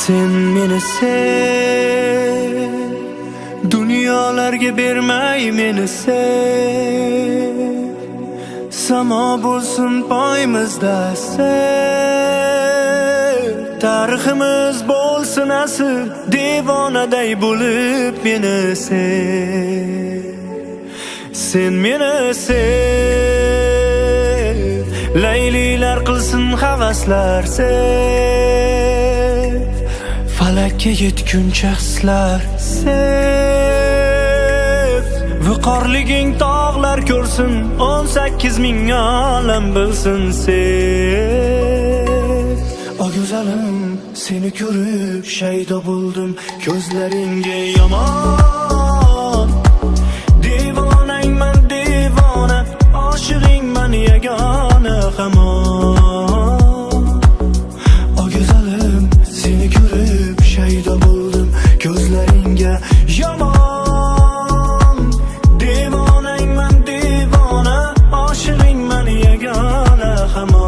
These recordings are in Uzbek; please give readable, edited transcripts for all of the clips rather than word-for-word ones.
Sen meni sev, dunyolarga bermay meni sev. Samo bo'lsin poyimizda sev. Tariximiz bo'lsin asr, devonaday bo'lib meni sev. Sen meni sev, laylilar qilsin havaslar sev. Falakka yetguncha hislar sev. Viqorliging tog'lar ko'rsin, 18 ming olam bilsin sev. O go'zalim, seni ko'rib shaydo bo'ldim, ko'zlaringga yomon. Devonangman devona, oshig'ingman yagona hamon. O go'zalim, seni ko'rib shaydo bo'ldim, ko'zlaringga yomon. Devonangman devona, oshig'ingman yagona hamon.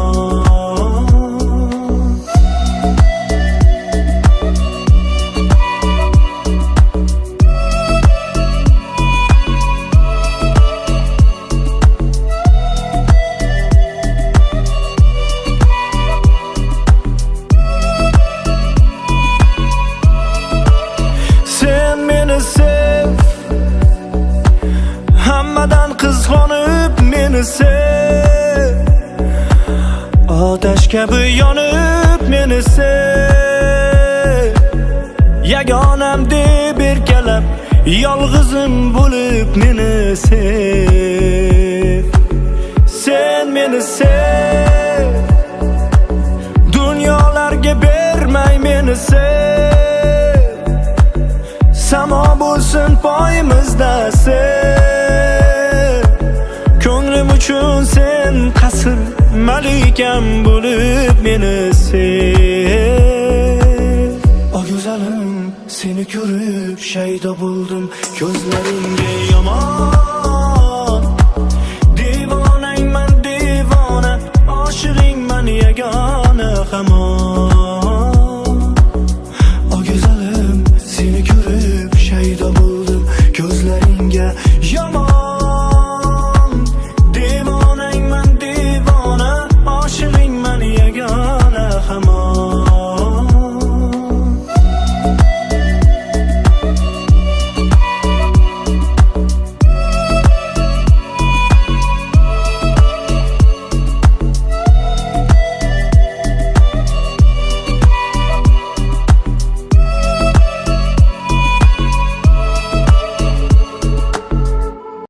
Hammadan qizg'onib meni sev. Otash kabi yonib meni sev. Yagonam deb erkalab, yolg'izim bo'lib meni sev. Sen meni sev, dunyolarga bermay meni sev. Samo bo'lsin poyimizda sev. Ko'nglim uchun sen qasr, malikam bo'lib meni sev. O go'zalim, seni ko'rib shaydo bo'ldim, ko'zlaringga yomon.